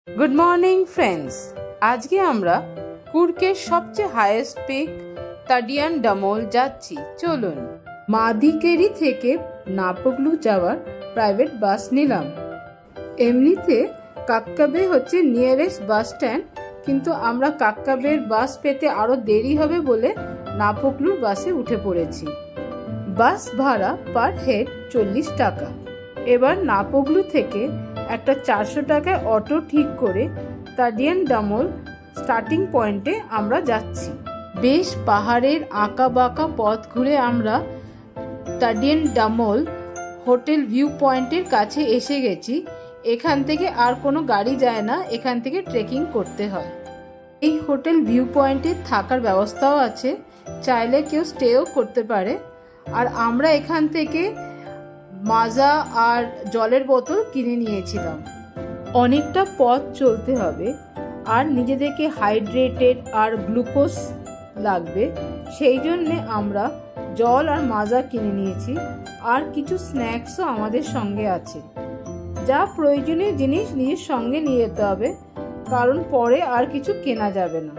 Good morning friends, আজকে আমরা কুর্কের সবচেয়ে হাইয়েস্ট পিক তাডিয়ান ডামোল যাচ্ছি। চলুন। মাদিকেরি থেকে নাপোকলু যাওয়ার প্রাইভেট বাস নিলাম। এমনিতে কাক্কাবে হচ্ছে নিয়ারেস্ট বাস স্ট্যান্ড, কিন্তু আমরা কাক্কাবের বাস পেতে আরও দেরি হবে বলে নাপোকলুর বাসে উঠে পড়েছি। বাস ভাড়া পার হেড 40 টাকা। এবার নাপোকলু থেকে একটা 400 টাকায় অটো ঠিক করে তাডিয়ান ডামোল স্টার্টিং পয়েন্টে আমরা যাচ্ছি। বেশ পাহাড়ের আঁকা বাঁকা পথ ঘুরে আমরা তাডিয়ান ডামোল হোটেল ভিউ পয়েন্টের কাছে এসে গেছি। এখান থেকে আর কোনো গাড়ি যায় না, এখান থেকে ট্রেকিং করতে হয়। এই হোটেল ভিউ পয়েন্টে থাকার ব্যবস্থাও আছে, চাইলে কেউ স্টেও করতে পারে। আর আমরা এখান থেকে মাজা আর জলের বোতল কিনে নিয়েছিলাম। অনেকটা পথ চলতে হবে আর নিজেদেরকে হাইড্রেটেড আর গ্লুকোজ লাগবে, সেই জন্যে আমরা জল আর মাজা কিনে নিয়েছি। আর কিছু স্ন্যাক্সও আমাদের সঙ্গে আছে। যা প্রয়োজনীয় জিনিস নিজের সঙ্গে নিয়ে যেতে হবে, কারণ পরে আর কিছু কেনা যাবে না।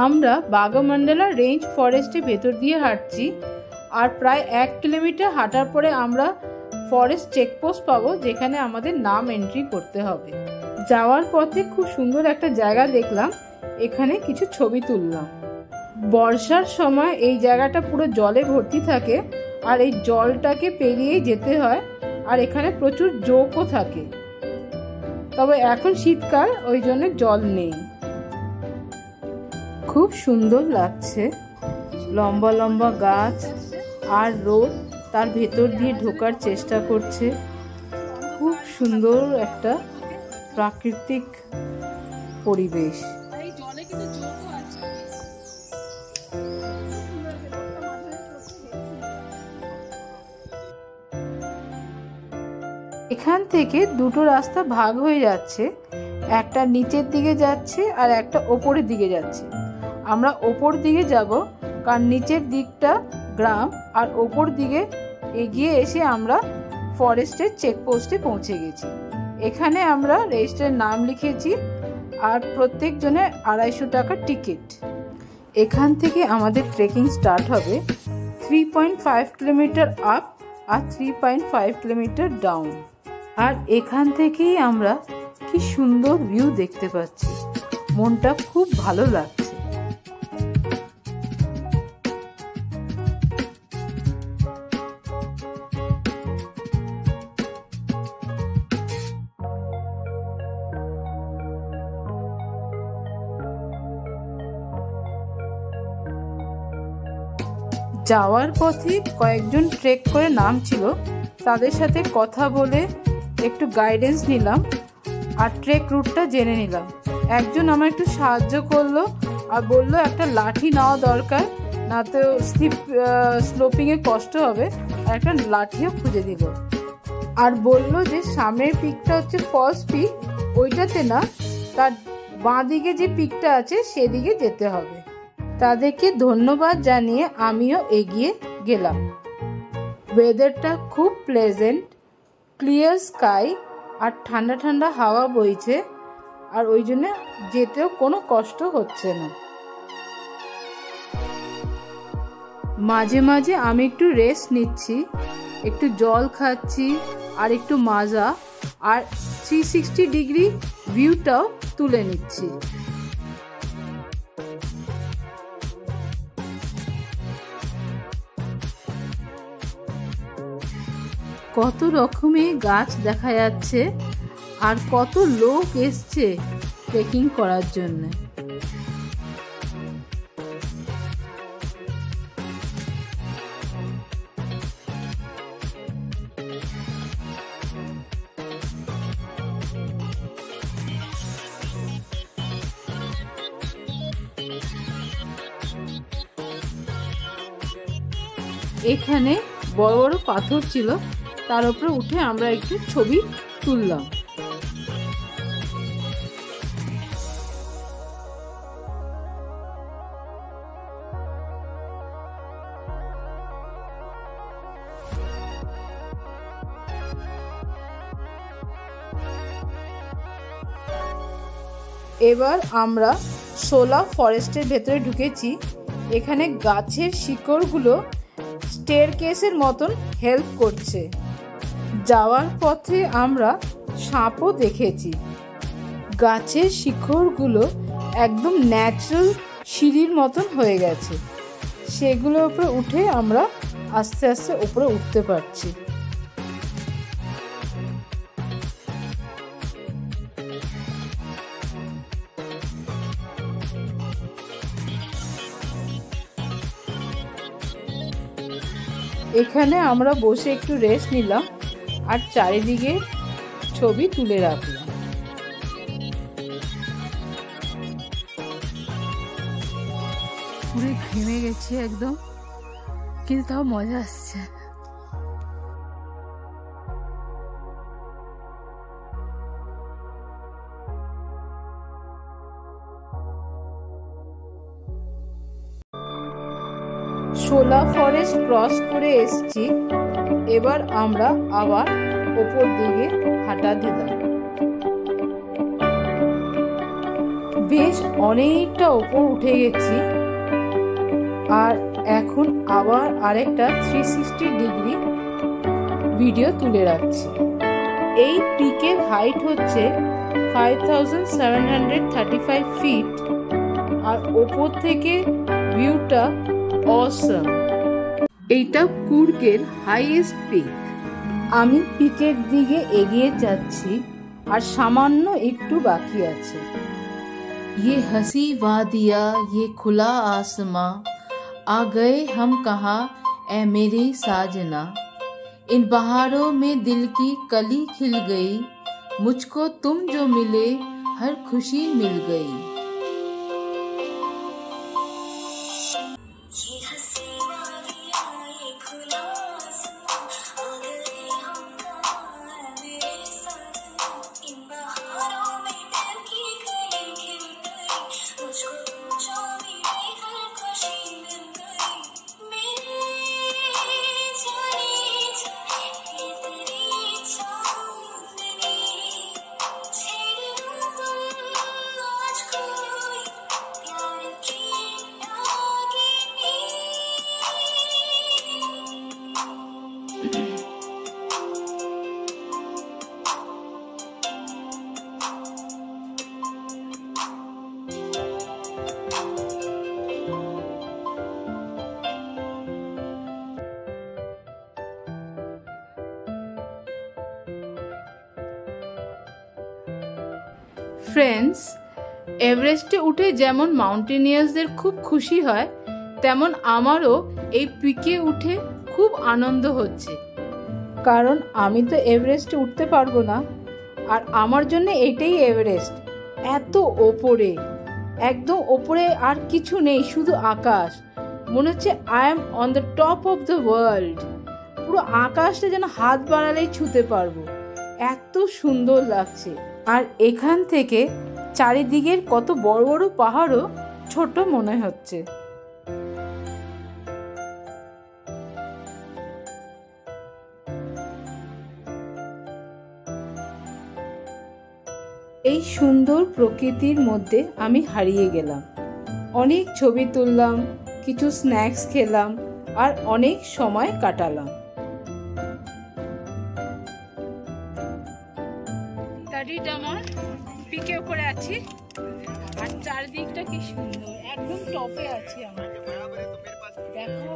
আমরা বাগামান্ডালা রেঞ্জ ফরেস্টের ভেতর দিয়ে হাঁটছি, আর প্রায় 1 কিলোমিটার হাঁটার পরে আমরা ফরেস্ট চেকপোস্ট পাবো, যেখানে আমাদের নাম এন্ট্রি করতে হবে। যাওয়ার পথে খুব সুন্দর একটা জায়গা দেখলাম, এখানে কিছু ছবি তুললাম। বর্ষার সময় এই জায়গাটা পুরো জলে ভর্তি থাকে, আর এই জলটাকে পেরিয়ে যেতে হয়। আর এখানে প্রচুর জোকও থাকে, তবে এখন শীতকাল, ওই জন্য জল নেই। খুব সুন্দর লাগছে, লম্বা লম্বা গাছ আর রোদ তার ভেতর দিয়ে ঢোকার চেষ্টা করছে। খুব সুন্দর একটা প্রাকৃতিক পরিবেশ। এখান থেকে দুটো রাস্তা ভাগ হয়ে যাচ্ছে, একটা নিচের দিকে যাচ্ছে আর একটা ওপরের দিকে যাচ্ছে। আমরা ওপর দিকে যাব, কারণ নিচের দিকটা গ্রাম, আর ওপর দিকে এগিয়ে এসে আমরা ফরেস্টের চেকপোস্টে পৌঁছে গেছি। এখানে আমরা রেজিস্টারের নাম লিখেছি, আর প্রত্যেকজনের 250 টাকা টিকিট। এখান থেকে আমাদের ট্রেকিং স্টার্ট হবে 3.5 কিলোমিটার আপ আর 3.5 কিলোমিটার ডাউন। আর এখান থেকেই আমরা কি সুন্দর ভিউ দেখতে পাচ্ছি, মনটা খুব ভালো লাগছে। যাওয়ার পথে কয়েকজন ট্রেক করে নামছিল, তাদের সাথে কথা বলে একটু গাইডেন্স নিলাম আর ট্রেক রুটটা জেনে নিলাম। একজন আমার একটু সাহায্য করলো আর বললো একটা লাঠি নেওয়া দরকার, না তো স্লোপিংয়ে কষ্ট হবে, আর একটা লাঠিও খুঁজে দিল। আর বললো যে সামনের পিকটা হচ্ছে ফলস পিক, ওইটাতে না, তার বাঁ দিকে যে পিকটা আছে সেদিকে যেতে হবে। তাদেরকে ধন্যবাদ জানিয়ে আমিও এগিয়ে গেলাম। ওয়েদারটা খুব প্লেজেন্ট, ক্লিয়ার স্কাই আর ঠান্ডা ঠান্ডা হাওয়া বইছে, আর ওই জন্য যেতেও কোনো কষ্ট হচ্ছে না। মাঝে মাঝে আমি একটু রেস্ট নিচ্ছি, একটু জল খাচ্ছি আর একটু মাজা, আর 360 ডিগ্রি ভিউটাও তুলে নিচ্ছি। কত রকমের গাছ দেখা যাচ্ছে, আর কত লোক এসছে ট্রেকিং করার জন্য। এখানে বড় বড় পাথর ছিল, তার উপরে উঠে আমরা একটু ছবি তুললাম। এবার আমরা শোলা ফরেস্টের ভেতরে ঢুকেছি। এখানে গাছের শিকড়গুলো স্টেয়ারকেসের মতন হেল্প করছে। যাওয়ার পথে আমরা সাপও দেখেছি। গাছের শিকড়গুলো একদম ন্যাচারাল সিঁড়ির মতন হয়ে গেছে, সেগুলোর উপরে উঠে আমরা আস্তে আস্তে উপরে উঠতে পারছি। এখানে আমরা বসে একটু রেস্ট নিলাম আর চারিদিকে ছবি তুলে রাখলাম। পুরো ঘেমে গেছি একদম, কিন্তু তাও মজা আসছে। শোলা ফরেস্ট ক্রস করে এসেছি। এবার আমরা আবার ওপর দিকে হাঁটা দিলাম। বেশ অনেকটা ওপর উঠে গেছি আর এখন আবার আরেকটা 360 ডিগ্রি ভিডিও তুলে রাখছি। এই পিকের হাইট হচ্ছে 5735 ফিট আর ওপর থেকে ভিউটা অসম। এইটা কুর্গের হাইয়েস্ট পিক। আমি পিকের দিকে এগিয়ে যাচ্ছি আর সামান্য একটু বাকি আছে। ये हंसी वादिया ये खुला आसमां, आ गए हम कहाँ ऐ मेरी साजना। इन बहारों में दिल की कली खिल गई, मुझको तुम जो मिले हर खुशी मिल गई। ফ্রেন্ডস, এভারেস্টে উঠে যেমন মাউন্টেনিয়ার্সদের খুব খুশি হয়, তেমন আমারও এই পিকে উঠে খুব আনন্দ হচ্ছে। কারণ আমি তো এভারেস্টে উঠতে পারবো না, আর আমার জন্য এটাই এভারেস্ট। এত ওপরে, একদম ওপরে আর কিছু নেই, শুধু আকাশ। মনে হচ্ছে I am on the top of the world. পুরো আকাশটা যেন হাত বাড়ালেই ছুঁতে পারবো, এত সুন্দর লাগছে। আর এখান থেকে চারিদিকের কত বড় বড় পাহাড়ও ছোট মনে হচ্ছে। এই সুন্দর প্রকৃতির মধ্যে আমি হারিয়ে গেলাম। অনেক ছবি তুললাম, কিছু স্ন্যাক্স খেলাম আর অনেক সময় কাটালাম। পিকে উপরে আছি আর চারদিকটা কি সুন্দর, একদম টপে আছি আমরা। দেখো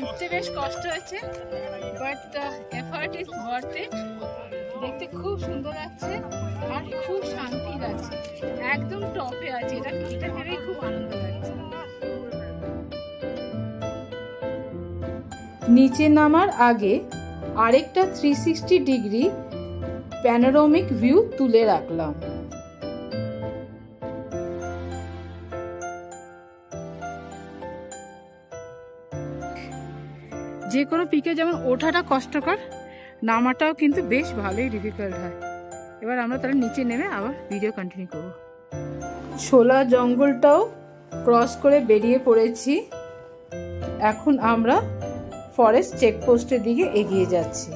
উঠতে বেশ কষ্ট হয়েছে, but the effort is worth it. দেখতে খুব সুন্দর লাগছে আর খুব শান্তি লাগছে, একদম টপে আছে। এটা ভেবেই খুব আনন্দ লাগছে। নিচে নামার আগে আরেকটা 360 ডিগ্রি প্যানোরামিক ভিউ তুলে রাখলাম। যে কোনো পিকে যেমন ওঠাটা কষ্টকর, নামাটাও কিন্তু বেশ ভালোই ডিফিকাল্ট হয়। এবার আমরা তাহলে নিচে নেমে আবার ভিডিও কন্টিনিউ করব। শোলা জঙ্গলটাও ক্রস করে বেরিয়ে পড়েছি। এখন আমরা ফরেস্ট চেকপোস্টের দিকে এগিয়ে যাচ্ছি।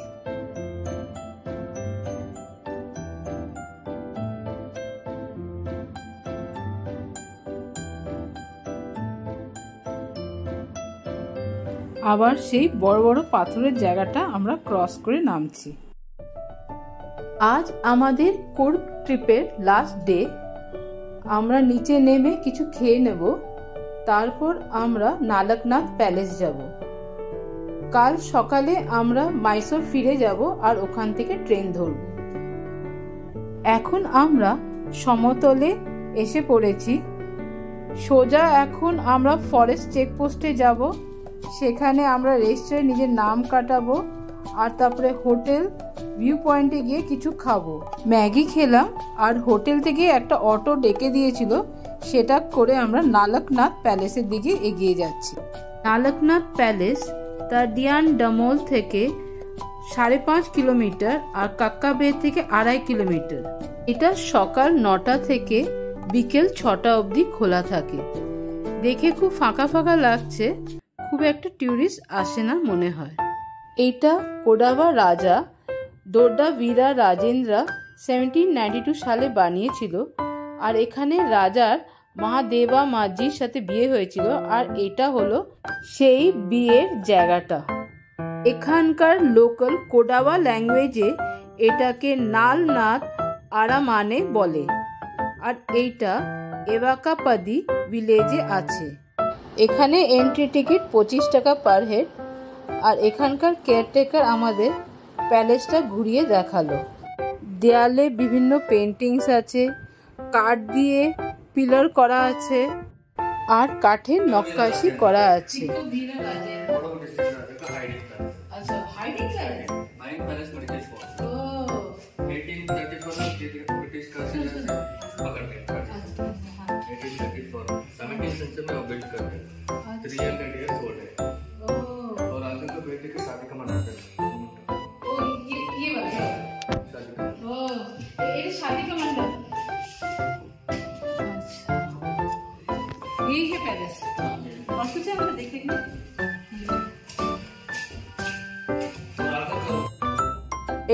আবার সেই বড় বড় পাথরের জায়গাটা আমরা ক্রস করে নামছি। আজ আমাদের কুর্গ ট্রিপের লাস্ট ডে। আমরা নিচে নেমে কিছু খেয়ে নেব, তারপর আমরা নালকনাথ প্যালেস যাব। কাল সকালে আমরা মাইসোর ফিরে যাব আর ওখান থেকে ট্রেন ধরব। এখন আমরা সমতলে এসে পড়েছি। সোজা এখন আমরা ফরেস্ট চেকপোস্টে যাব। সেখানে আমরা রেস্টুরেন্টে নিজের নাম কাটাবো আর তারপরে হোটেল ভিউ পয়েন্টে গিয়ে কিছু খাবো। ম্যাগি খেলাম আর হোটেল থেকে একটা অটো ডেকে দিয়েছিল, সেটা করে আমরা নালকনাথ প্যালেসের দিকে এগিয়ে যাচ্ছি। নালকনাথ প্যালেস তাডিয়ান ডামোল থেকে 5.5 কিলোমিটার আর কাক্কা বে থেকে 2.5 কিলোমিটার। এটা সকাল 9টা থেকে বিকেল 6টা অবধি খোলা থাকে। দেখে খুব ফাঁকা ফাঁকা লাগছে, খুব একটা ট্যুরিস্ট আসে না মনে হয়। এটা কোডাবা রাজা দোডা বীরা রাজেন্দ্র 1792 সালে বানিয়েছিল আর এখানে রাজার মহাদেবা মাঝির সাথে বিয়ে হয়েছিল আর এটা হলো সেই বিয়ের জায়গাটা। এখানকার লোকাল কোডাবা ল্যাঙ্গুয়েজে এটাকে নালনাথ আরামানে বলে আর এইটা এভাকাপাদি ভিলেজে আছে। এখানে এন্ট্রি টিকিট 25 টাকা পার হেড আর এখানকার কেয়ারটেকার আমাদের প্যালেসটা ঘুরিয়ে দেখালো। দেয়ালে বিভিন্ন পেন্টিংস আছে, কাঠ দিয়ে পিলার করা আছে আর কাঠের নক্কাশি করা আছে।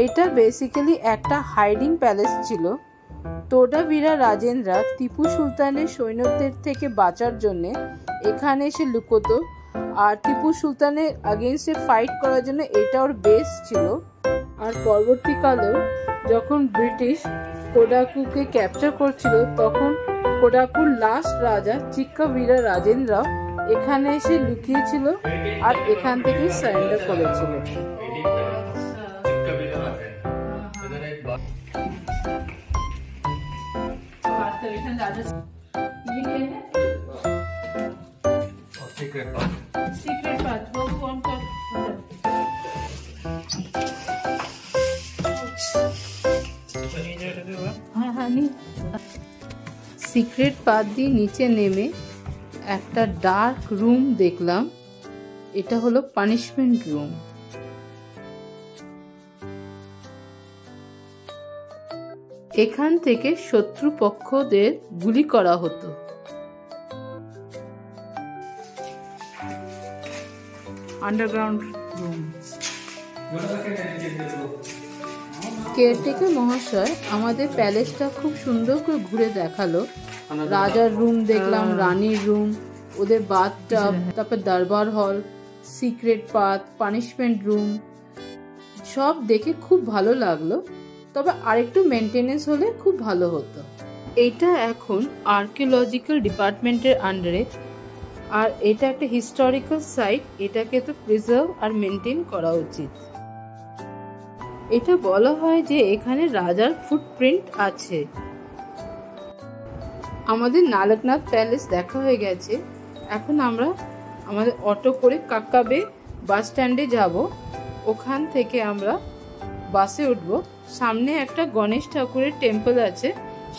এটা বেসিক্যালি একটা হাইডিং প্যালেস ছিল। তোডাবীরা রাজেন্দ্র টিপু সুলতানের সৈন্যদের থেকে বাঁচার জন্য এখানে এসে লুকোতো আর টিপু সুলতানের আগেনস্টে ফাইট করার জন্য এটা ওর বেস ছিল। আর পরবর্তীকালেও যখন ব্রিটিশ কোডাকুকে ক্যাপচার করছিল তখন কোডাকুর লাস্ট রাজা চিক্কাবীরা রাজেন্দ্র এখানে এসে লুকিয়েছিল আর এখান থেকেই সারেন্ডার করেছিল। সিক্রেট পাথ দিয়ে নিচে নেমে একটা ডার্ক রুম দেখলাম। এটা হলো পানিশমেন্ট রুম। এখান থেকে শত্রুপক্ষদের গুলি করা হতো। Underground room. কেয়ারটেকার মহাশয় আমাদের প্যালেসটা খুব সুন্দর করে ঘুরে দেখালো। রাজার রুম দেখলাম, রানীর রুম, ওদের বাথটাব, তারপর দরবার হল, সিক্রেট পাথ, পানিশমেন্ট রুম, সব দেখে খুব ভালো লাগলো। তবে আরেকটু মেনটেনেন্স হলে খুব ভালো হতো। এটা এখন আর্কিওলজিক্যাল ডিপার্টমেন্টের আন্ডারে আর এটা একটা হিস্টোরিক্যাল সাইট। এটাকে তো প্রিজার্ভ আর মেনটেন করা উচিত। এটা বলা হয় যে এখানে রাজার ফুটপ্রিন্ট আছে। আমাদের নালকনাথ প্যালেস দেখা হয়ে গেছে। এখন আমরা আমাদের অটো করে কাক্কা বে বাস স্ট্যান্ডে যাব। ওখান থেকে আমরা বাসে উঠব। সামনে একটা গণেশ ঠাকুরের টেম্পল আছে,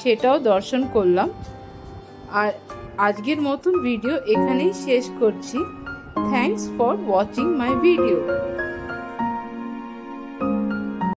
সেটাও দর্শন করলাম। আর আজকের মতন ভিডিও এখানেই শেষ করছি। Thanks for watching my video.